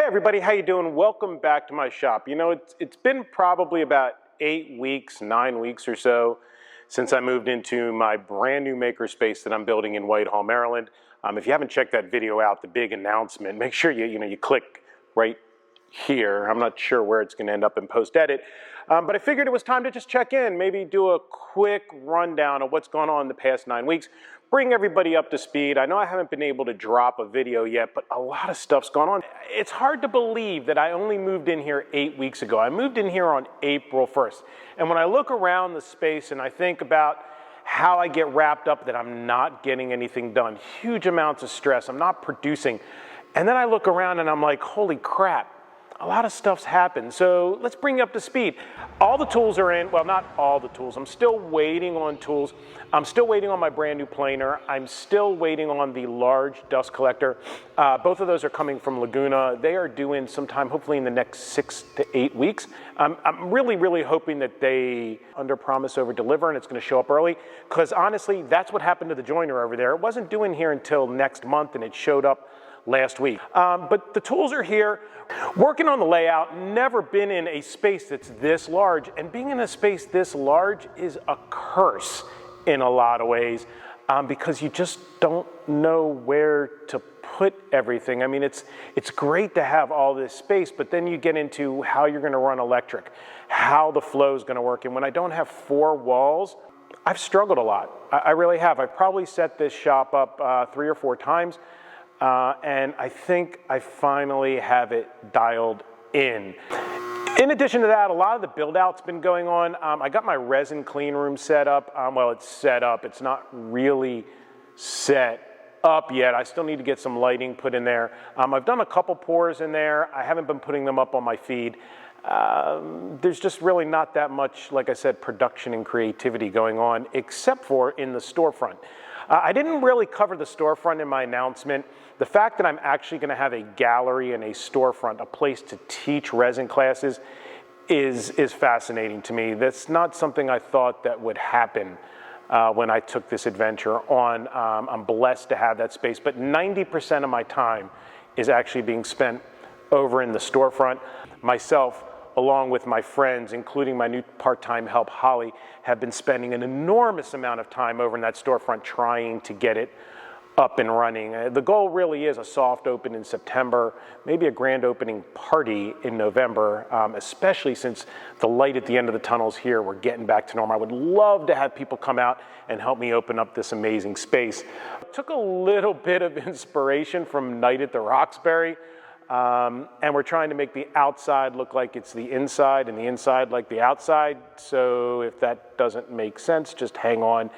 everybody, how you doing? Welcome back to my shop. You know, it's been probably about 8 weeks, 9 weeks or so since I moved into my brand new makerspace that I'm building in Whitehall, Maryland. If you haven't checked that video out, the big announcement, make sure you click right here. I'm not sure where it's going to end up in post-edit, but I figured it was time to just check in, maybe do a quick rundown of what's gone on in the past 9 weeks, bring everybody up to speed. I know I haven't been able to drop a video yet, but a lot of stuff's gone on. It's hard to believe that I only moved in here 8 weeks ago. I moved in here on April 1st, and when I look around the space and I think about how I get wrapped up that I'm not getting anything done, huge amounts of stress, I'm not producing, and then I look around and I'm like, holy crap, a lot of stuff's happened. So let's bring you up to speed. All the tools are in, well, not all the tools. I'm still waiting on tools. I'm still waiting on my brand new planer. I'm still waiting on the large dust collector. Both of those are coming from Laguna. They are due in sometime, hopefully in the next 6 to 8 weeks. I'm really hoping that they under promise, over deliver, and it's gonna show up early. Because honestly, that's what happened to the joiner over there. It wasn't due in here until next month, and it showed up last week. But the tools are here. Working on the layout, never been in a space that's this large, and being in a space this large is a curse in a lot of ways, because you just don't know where to put everything. I mean, it's great to have all this space, but then you get into how you're gonna run electric, how the flow is gonna work, and when I don't have 4 walls, I've struggled a lot. I really have. I've probably set this shop up 3 or 4 times, and I think I finally have it dialed in. In addition to that, a lot of the build out's been going on. I got my resin clean room set up. Well, it's set up. It's not really set up yet. I still need to get some lighting put in there. I've done a couple pours in there. I haven't been putting them up on my feed. There's just really not that much, like I said, production and creativity going on, except for in the storefront. I didn't really cover the storefront in my announcement. The fact that I'm actually going to have a gallery and a storefront, a place to teach resin classes, is fascinating to me. That's not something I thought that would happen when I took this adventure on. I'm blessed to have that space, but 90% of my time is actually being spent over in the storefront. Myself, along with my friends, including my new part-time help, Holly, have been spending an enormous amount of time over in that storefront trying to get it up and running. The goal really is a soft open in September, maybe a grand opening party in November, especially since the light at the end of the tunnels here, we're getting back to normal. I would love to have people come out and help me open up this amazing space. I took a little bit of inspiration from Night at the Roxbury, and we're trying to make the outside look like it's the inside and the inside like the outside. So if that doesn't make sense, just hang on.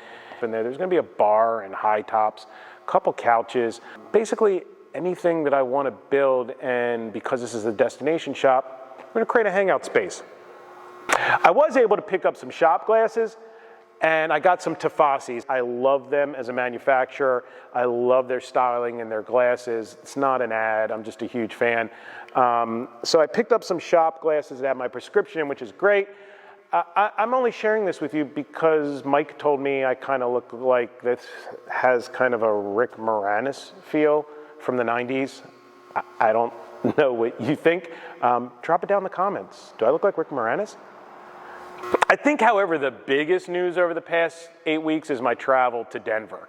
And there's gonna be a bar and high tops, a couple couches, basically anything that I want to build. And because this is a destination shop, we're gonna create a hangout space. I was able to pick up some shop glasses, and I got some Tafasis. I love them as a manufacturer. I love their styling and their glasses. It's not an ad, I'm just a huge fan. So I picked up some shop glasses that have my prescription in, which is great. I'm only sharing this with you because Mike told me I kind of look like this has kind of a Rick Moranis feel from the 90s. I don't know what you think. Drop it down in the comments. Do I look like Rick Moranis? I think, however, the biggest news over the past 8 weeks is my travel to Denver.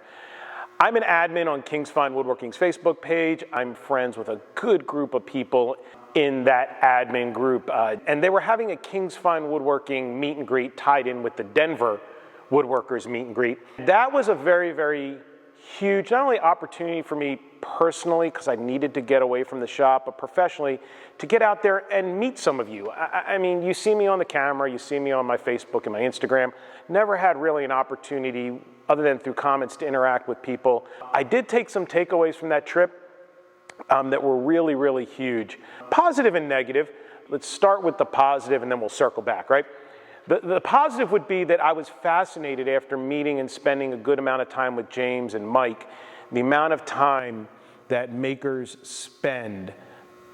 I'm an admin on King's Fine Woodworking's Facebook page. I'm friends with a good group of people in that admin group, and they were having a King's Fine Woodworking meet and greet tied in with the Denver Woodworkers meet and greet. That was a very huge, not only opportunity for me personally, because I needed to get away from the shop, but professionally, to get out there and meet some of you. I mean, you see me on the camera, you see me on my Facebook and my Instagram. Never had really an opportunity, other than through comments, to interact with people. I did take some takeaways from that trip that were really huge. Positive and negative. Let's start with the positive and then we'll circle back, right? The positive would be that I was fascinated after meeting and spending a good amount of time with James and Mike, the amount of time that makers spend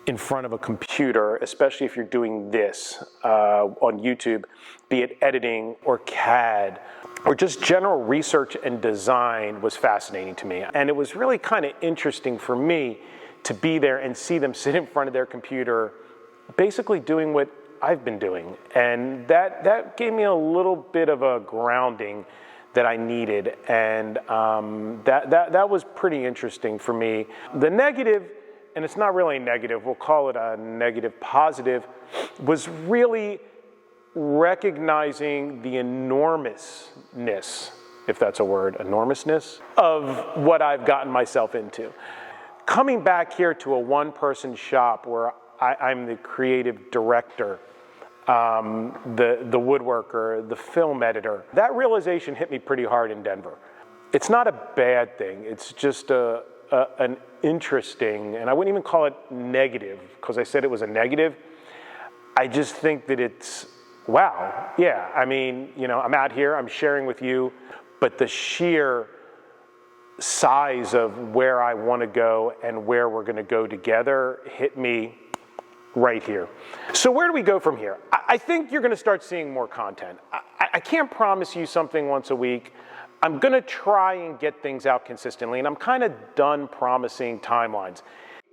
in front of a computer, especially if you're doing this on YouTube, be it editing or CAD or just general research and design, was fascinating to me. And it was really kind of interesting for me to be there and see them sit in front of their computer, basically doing what I've been doing. And that gave me a little bit of a grounding that I needed, and that was pretty interesting for me. The negative, and it's not really negative, we'll call it a negative positive, was really recognizing the enormousness, if that's a word, enormousness, of what I've gotten myself into. Coming back here to a one-person shop where I'm the creative director, the woodworker, the film editor, that realization hit me pretty hard in Denver. It's not a bad thing, it's just an interesting, and I wouldn't even call it negative, because I said it was a negative. I just think that it's, wow, yeah, I mean, you know, I'm out here, I'm sharing with you, but the sheer size of where I want to go and where we're going to go together hit me right here. So where do we go from here? I think you're going to start seeing more content. I can't promise you something once a week. I'm going to try and get things out consistently, and I'm kind of done promising timelines.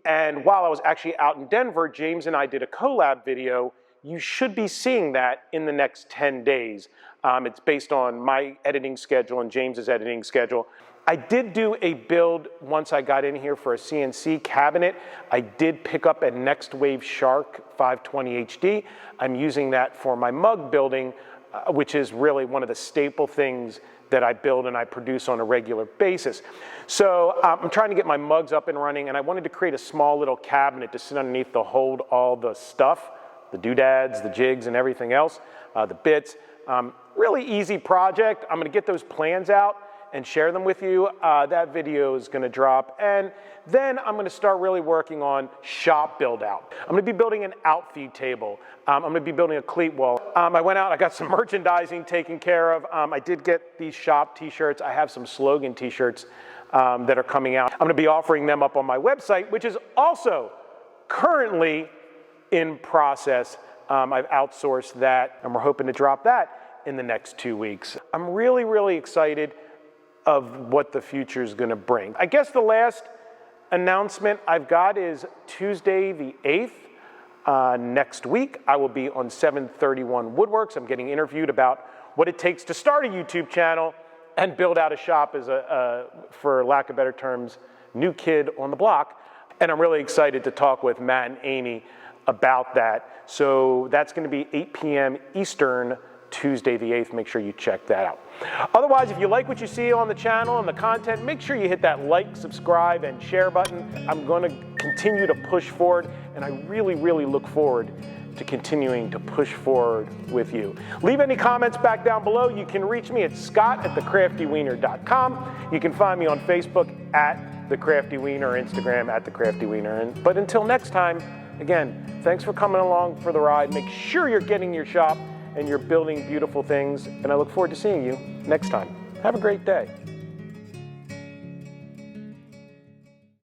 And while I was actually out in Denver, James and I did a collab video. You should be seeing that in the next 10 days. It's based on my editing schedule and James's editing schedule. I did do a build once I got in here for a CNC cabinet. I did pick up a Next Wave Shark 520 HD. I'm using that for my mug building, which is really one of the staple things that I build and I produce on a regular basis. So I'm trying to get my mugs up and running, and I wanted to create a small little cabinet to sit underneath to hold all the stuff, the doodads, the jigs, and everything else, the bits. Really easy project. I'm gonna get those plans out and share them with you. That video is gonna drop. And then I'm gonna start really working on shop build out. I'm gonna be building an outfeed table. I'm gonna be building a cleat wall. I went out, I got some merchandising taken care of. I did get these shop t-shirts. I have some slogan t-shirts that are coming out. I'm gonna be offering them up on my website, which is also currently in process. I've outsourced that, and we're hoping to drop that in the next 2 weeks. I'm really, really excited of what the future is going to bring. I guess the last announcement I've got is Tuesday the 8th. Next week, I will be on 731 Woodworks. I'm getting interviewed about what it takes to start a YouTube channel and build out a shop as a, for lack of better terms, new kid on the block. And I'm really excited to talk with Matt and Amy about that. So that's going to be 8 p.m. Eastern, Tuesday the 8th. Make sure you check that out. Otherwise, if you like what you see on the channel and the content, make sure you hit that like, subscribe, and share button. I'm going to continue to push forward, and I really, really look forward to continuing to push forward with you. Leave any comments back down below. You can reach me at scott@thecraftywiener.com. You can find me on Facebook at The Crafty Wiener, or Instagram at The Crafty Wiener. But until next time, again, thanks for coming along for the ride. Make sure you're getting your shop and you're building beautiful things, and I look forward to seeing you next time. Have a great day.